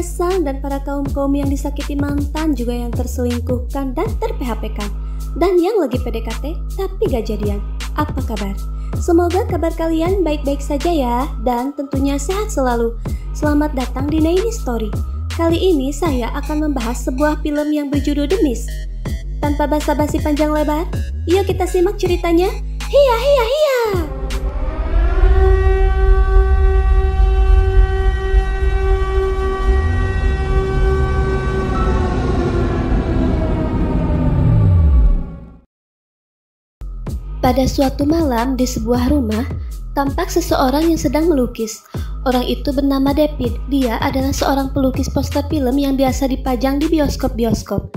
menyesal dan para kaum-kaum yang disakiti mantan juga yang terselingkuhkan dan ter-PHP-kan. Dan yang lagi PDKT tapi gak jadian. Apa kabar? Semoga kabar kalian baik-baik saja ya, dan tentunya sehat selalu. Selamat datang di Naini Story. Kali ini saya akan membahas sebuah film yang berjudul The Mist. Tanpa basa-basi panjang lebar, yuk kita simak ceritanya. Hiya hiya hiya! Pada suatu malam di sebuah rumah, tampak seseorang yang sedang melukis. Orang itu bernama David. Dia adalah seorang pelukis poster film yang biasa dipajang di bioskop-bioskop.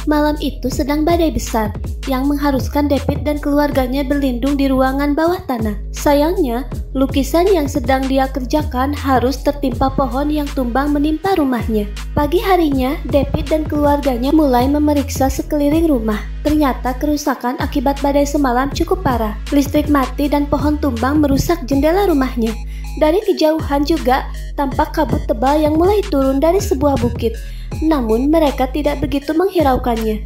Malam itu sedang badai besar yang mengharuskan David dan keluarganya berlindung di ruangan bawah tanah. Sayangnya, lukisan yang sedang dia kerjakan harus tertimpa pohon yang tumbang menimpa rumahnya. Pagi harinya, David dan keluarganya mulai memeriksa sekeliling rumah. Ternyata kerusakan akibat badai semalam cukup parah. Listrik mati dan pohon tumbang merusak jendela rumahnya. Dari kejauhan juga tampak kabut tebal yang mulai turun dari sebuah bukit. Namun mereka tidak begitu menghiraukannya.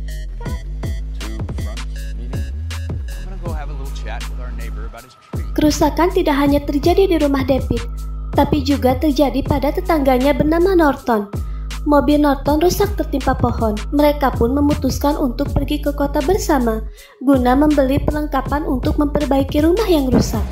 Kerusakan tidak hanya terjadi di rumah David, tapi juga terjadi pada tetangganya bernama Norton. Mobil Norton rusak tertimpa pohon. Mereka pun memutuskan untuk pergi ke kota bersama, guna membeli perlengkapan untuk memperbaiki rumah yang rusak.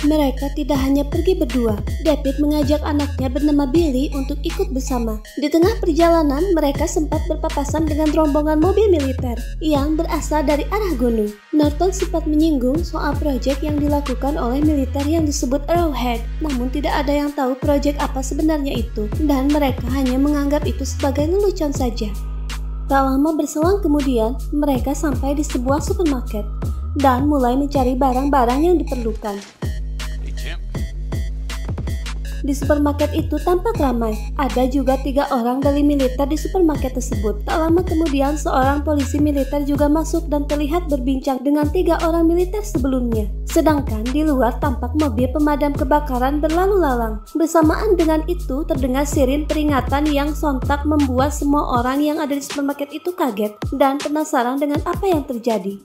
Mereka tidak hanya pergi berdua. David mengajak anaknya bernama Billy untuk ikut bersama. Di tengah perjalanan, mereka sempat berpapasan dengan rombongan mobil militer yang berasal dari arah gunung. Norton sempat menyinggung soal proyek yang dilakukan oleh militer yang disebut Arrowhead. Namun tidak ada yang tahu proyek apa sebenarnya itu, dan mereka hanya menganggap itu sebagai lelucon saja. Tak lama berselang kemudian, mereka sampai di sebuah supermarket dan mulai mencari barang-barang yang diperlukan. Di supermarket itu tampak ramai. Ada juga 3 orang dari militer di supermarket tersebut. Tak lama kemudian seorang polisi militer juga masuk dan terlihat berbincang dengan 3 orang militer sebelumnya. Sedangkan di luar tampak mobil pemadam kebakaran berlalu lalang. Bersamaan dengan itu terdengar sirin peringatan yang sontak membuat semua orang yang ada di supermarket itu kaget dan penasaran dengan apa yang terjadi.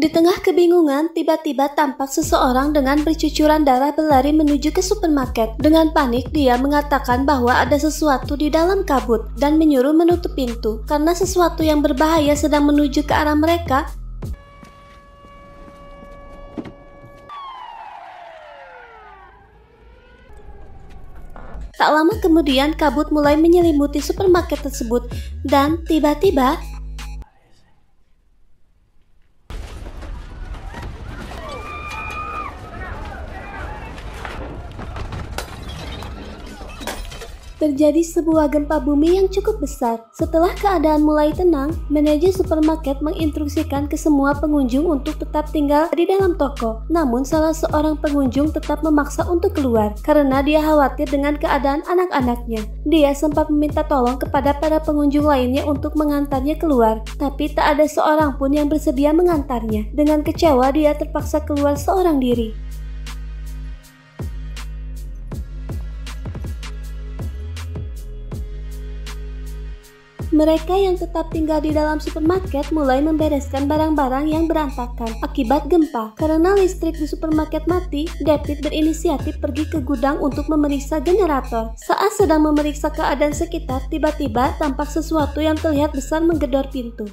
Di tengah kebingungan, tiba-tiba tampak seseorang dengan bercucuran darah berlari menuju ke supermarket. Dengan panik, dia mengatakan bahwa ada sesuatu di dalam kabut dan menyuruh menutup pintu karena sesuatu yang berbahaya sedang menuju ke arah mereka. Tak lama kemudian, kabut mulai menyelimuti supermarket tersebut dan tiba-tiba terjadi sebuah gempa bumi yang cukup besar. Setelah keadaan mulai tenang, manajer supermarket menginstruksikan ke semua pengunjung untuk tetap tinggal di dalam toko. Namun salah seorang pengunjung tetap memaksa untuk keluar karena dia khawatir dengan keadaan anak-anaknya. Dia sempat meminta tolong kepada para pengunjung lainnya untuk mengantarnya keluar, tapi tak ada seorang pun yang bersedia mengantarnya. Dengan kecewa, dia terpaksa keluar seorang diri. Mereka yang tetap tinggal di dalam supermarket mulai membereskan barang-barang yang berantakan akibat gempa. Karena listrik di supermarket mati, David berinisiatif pergi ke gudang untuk memeriksa generator. Saat sedang memeriksa keadaan sekitar, tiba-tiba tampak sesuatu yang terlihat besar menggedor pintu.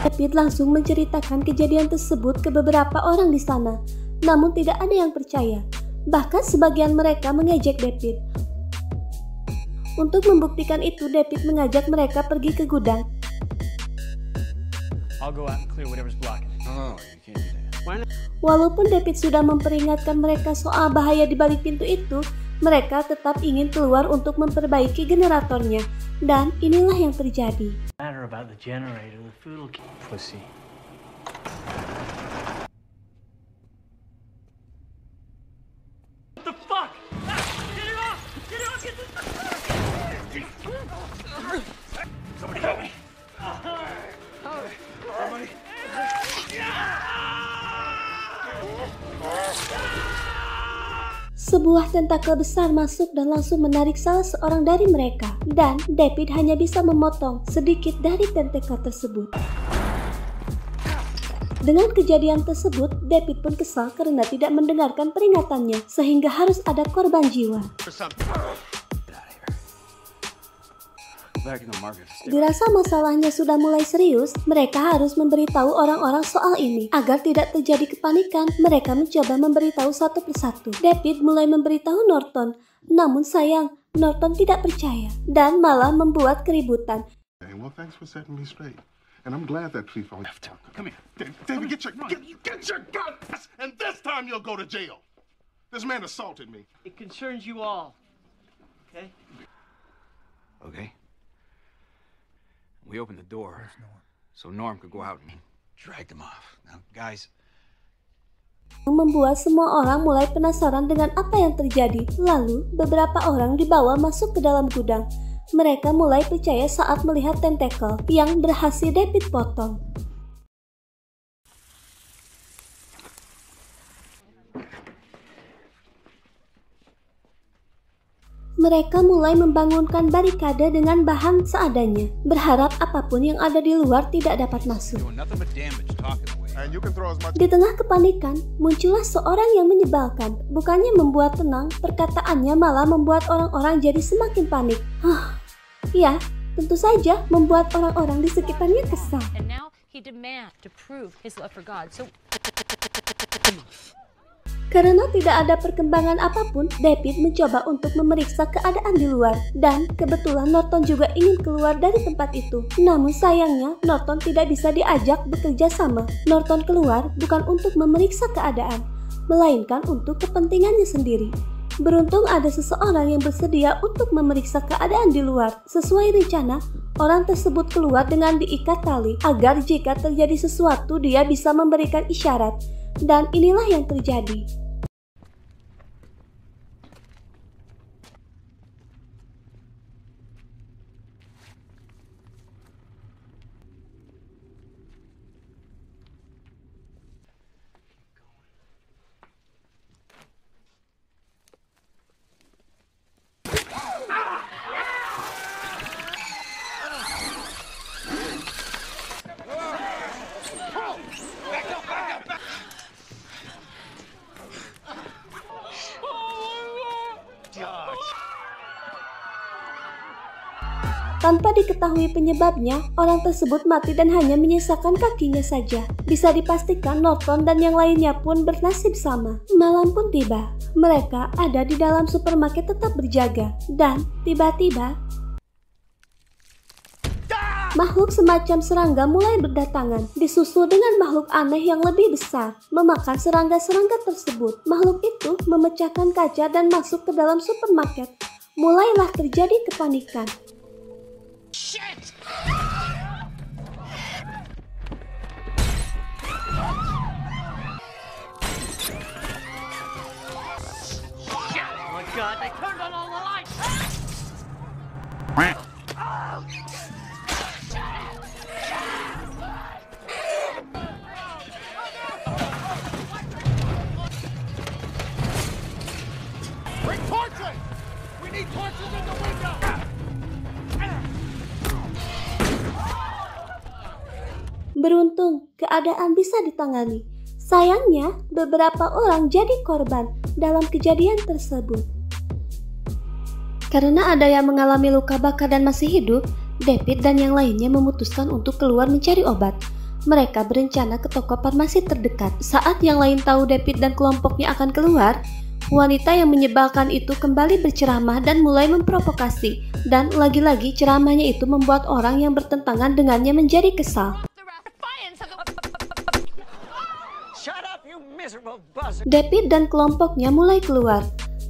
David langsung menceritakan kejadian tersebut ke beberapa orang di sana. Namun tidak ada yang percaya. Bahkan sebagian mereka mengejek David. Untuk membuktikan itu, David mengajak mereka pergi ke gudang. Walaupun David sudah memperingatkan mereka soal bahaya di balik pintu itu, Mereka tetap ingin keluar untuk memperbaiki generatornya, dan inilah yang terjadi. Sebuah tentakel besar masuk dan langsung menarik salah seorang dari mereka, dan David hanya bisa memotong sedikit dari tentakel tersebut. Dengan kejadian tersebut, David pun kesal karena tidak mendengarkan peringatannya, sehingga harus ada korban jiwa. Dirasa masalahnya sudah mulai serius, mereka harus memberitahu orang-orang soal ini. Agar tidak terjadi kepanikan, mereka mencoba memberitahu satu persatu. David mulai memberitahu Norton, namun sayang, Norton tidak percaya dan malah membuat keributan. Well, thanks for setting me straight. And I'm glad that tree fell. Come here. David, get your gun! And this time you'll go to jail. This man assaulted me. It concerns you all. Okay? Okay. We opened the door so Norm could go out and drag them off. Now, guys. Membuat semua orang mulai penasaran dengan apa yang terjadi. Lalu, beberapa orang dibawa masuk ke dalam gudang. Mereka mulai percaya saat melihat tentakel yang berhasil David potong. Mereka mulai membangunkan barikade dengan bahan seadanya, berharap apapun yang ada di luar tidak dapat masuk. Di tengah kepanikan, muncullah seorang yang menyebalkan. Bukannya membuat tenang, perkataannya malah membuat orang-orang jadi semakin panik. Ya, tentu saja membuat orang-orang di sekitarnya kesal. Karena tidak ada perkembangan apapun, David mencoba untuk memeriksa keadaan di luar. Dan kebetulan Norton juga ingin keluar dari tempat itu. Namun sayangnya, Norton tidak bisa diajak bekerja sama. Norton keluar bukan untuk memeriksa keadaan, melainkan untuk kepentingannya sendiri. Beruntung ada seseorang yang bersedia untuk memeriksa keadaan di luar. Sesuai rencana, orang tersebut keluar dengan diikat tali, agar jika terjadi sesuatu dia bisa memberikan isyarat. Dan inilah yang terjadi. Tanpa diketahui penyebabnya, orang tersebut mati dan hanya menyisakan kakinya saja. Bisa dipastikan Norton dan yang lainnya pun bernasib sama. Malam pun tiba. Mereka ada di dalam supermarket tetap berjaga. Dan tiba-tiba, makhluk semacam serangga mulai berdatangan, disusul dengan makhluk aneh yang lebih besar, memakan serangga-serangga tersebut. Makhluk itu memecahkan kaca dan masuk ke dalam supermarket. Mulailah terjadi kepanikan. Shit! Oh my God, they turned on all the lights! Bring torches! We need torches in the window! Beruntung, keadaan bisa ditangani. Sayangnya, beberapa orang jadi korban dalam kejadian tersebut. Karena ada yang mengalami luka bakar dan masih hidup, David dan yang lainnya memutuskan untuk keluar mencari obat. Mereka berencana ke toko farmasi terdekat. Saat yang lain tahu David dan kelompoknya akan keluar, wanita yang menyebalkan itu kembali berceramah dan mulai memprovokasi. Dan lagi-lagi ceramahnya itu membuat orang yang bertentangan dengannya menjadi kesal. David dan kelompoknya mulai keluar.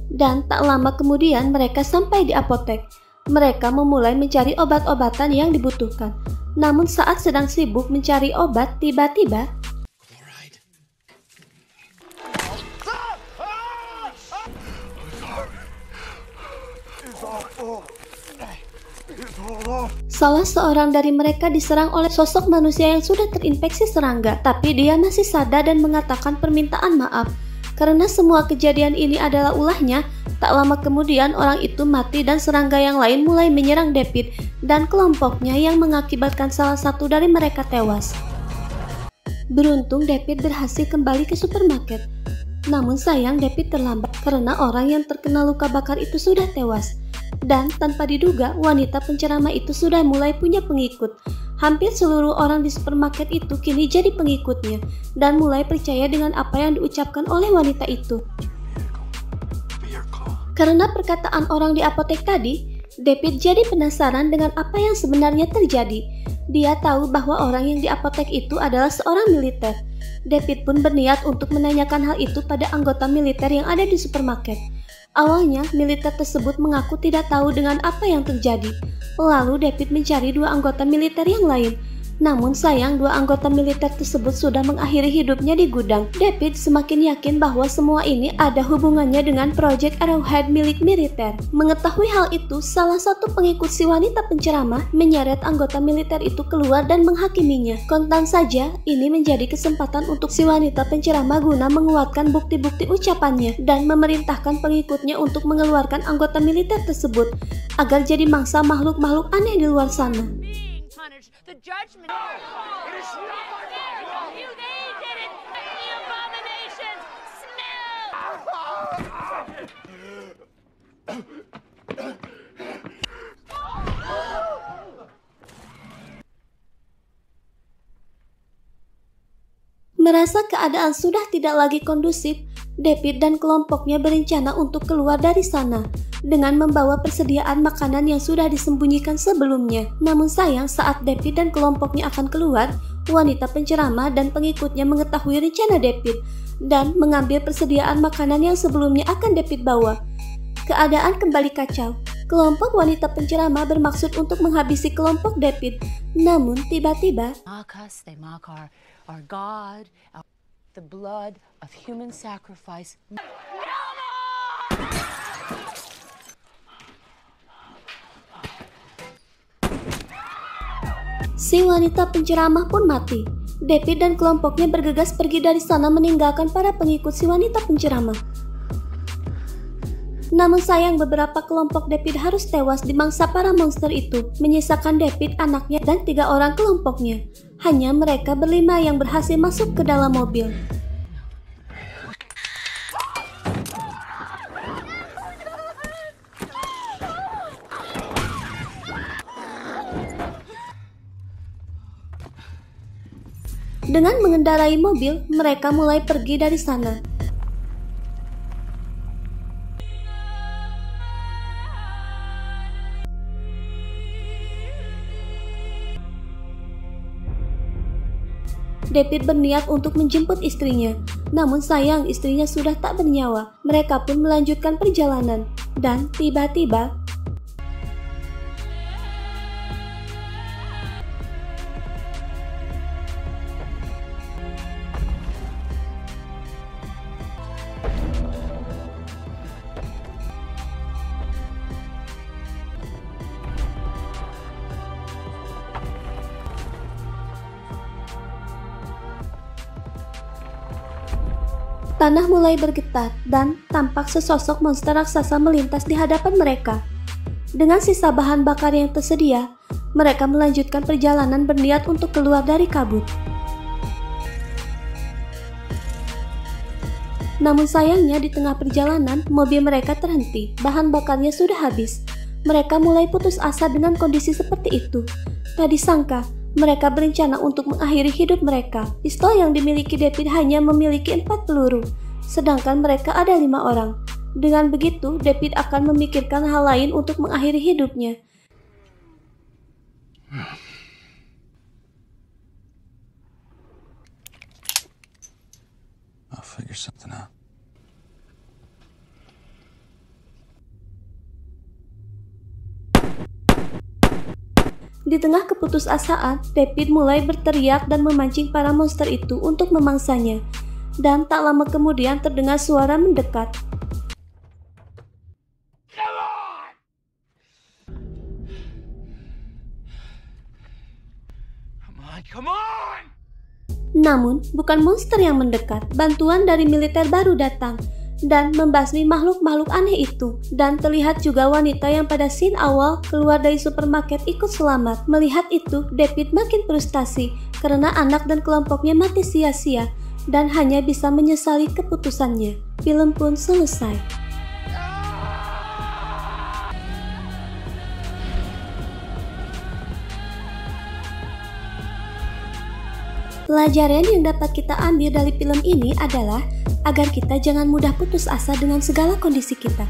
Dan tak lama kemudian mereka sampai di apotek. Mereka memulai mencari obat-obatan yang dibutuhkan. Namun saat sedang sibuk mencari obat, tiba-tiba salah seorang dari mereka diserang oleh sosok manusia yang sudah terinfeksi serangga, tapi dia masih sadar dan mengatakan permintaan maaf. Karena semua kejadian ini adalah ulahnya, tak lama kemudian orang itu mati dan serangga yang lain mulai menyerang David dan kelompoknya yang mengakibatkan salah satu dari mereka tewas. Beruntung David berhasil kembali ke supermarket. Namun sayang David terlambat karena orang yang terkena luka bakar itu sudah tewas. Dan tanpa diduga, wanita penceramah itu sudah mulai punya pengikut. Hampir seluruh orang di supermarket itu kini jadi pengikutnya dan mulai percaya dengan apa yang diucapkan oleh wanita itu. Karena perkataan orang di apotek tadi, David jadi penasaran dengan apa yang sebenarnya terjadi. Dia tahu bahwa orang yang di apotek itu adalah seorang militer. David pun berniat untuk menanyakan hal itu pada anggota militer yang ada di supermarket. Awalnya, militer tersebut mengaku tidak tahu dengan apa yang terjadi. Lalu David mencari dua anggota militer yang lain. Namun sayang, dua anggota militer tersebut sudah mengakhiri hidupnya di gudang. David semakin yakin bahwa semua ini ada hubungannya dengan proyek Arrowhead milik militer. Mengetahui hal itu, salah satu pengikut si wanita penceramah menyeret anggota militer itu keluar dan menghakiminya. Kontan saja, ini menjadi kesempatan untuk si wanita penceramah guna menguatkan bukti-bukti ucapannya dan memerintahkan pengikutnya untuk mengeluarkan anggota militer tersebut agar jadi mangsa makhluk-makhluk aneh di luar sana. The judgment. It is not. You, they did it. The abomination. Merasa keadaan sudah tidak lagi kondusif, David dan kelompoknya berencana untuk keluar dari sana dengan membawa persediaan makanan yang sudah disembunyikan sebelumnya. Namun sayang, saat David dan kelompoknya akan keluar, wanita penceramah dan pengikutnya mengetahui rencana David dan mengambil persediaan makanan yang sebelumnya akan David bawa. Keadaan kembali kacau. Kelompok wanita penceramah bermaksud untuk menghabisi kelompok David. Namun tiba-tiba Mock us, they mock our God, the blood of human sacrifice. si wanita penceramah pun mati. David dan kelompoknya bergegas pergi dari sana meninggalkan para pengikut si wanita penceramah. Namun sayang, beberapa kelompok David harus tewas dimangsa para monster itu, menyisakan David, anaknya, dan 3 orang kelompoknya. Hanya mereka berlima yang berhasil masuk ke dalam mobil. Dengan mengendarai mobil, mereka mulai pergi dari sana. David berniat untuk menjemput istrinya, namun sayang istrinya sudah tak bernyawa. Mereka pun melanjutkan perjalanan, dan tiba-tiba tanah mulai bergetar dan tampak sesosok monster raksasa melintas di hadapan mereka. Dengan sisa bahan bakar yang tersedia, mereka melanjutkan perjalanan berniat untuk keluar dari kabut. Namun sayangnya di tengah perjalanan, mobil mereka terhenti. Bahan bakarnya sudah habis. Mereka mulai putus asa dengan kondisi seperti itu. Tak disangka, mereka berencana untuk mengakhiri hidup mereka. Pistol yang dimiliki David hanya memiliki 4 peluru, sedangkan mereka ada 5 orang. Dengan begitu, David akan memikirkan hal lain untuk mengakhiri hidupnya. I'll figure something out. Di tengah keputusasaan, David mulai berteriak dan memancing para monster itu untuk memangsanya. Dan tak lama kemudian terdengar suara mendekat. Come on! Namun, bukan monster yang mendekat. Bantuan dari militer baru datang dan membasmi makhluk-makhluk aneh itu. Dan terlihat juga wanita yang pada scene awal keluar dari supermarket ikut selamat. Melihat itu, David makin frustasi karena anak dan kelompoknya mati sia-sia dan hanya bisa menyesali keputusannya. Film pun selesai. Pelajaran yang dapat kita ambil dari film ini adalah agar kita jangan mudah putus asa dengan segala kondisi kita.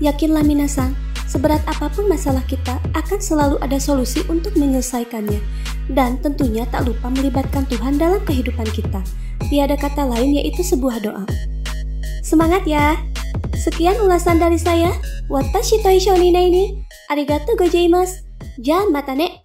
Yakinlah minasan, seberat apapun masalah kita akan selalu ada solusi untuk menyelesaikannya. Dan tentunya tak lupa melibatkan Tuhan dalam kehidupan kita. Tiada kata lain yaitu sebuah doa. Semangat ya! Sekian ulasan dari saya. Watashi to ishou ni ne ni. Arigatou gozaimasu. Jangan mata ne.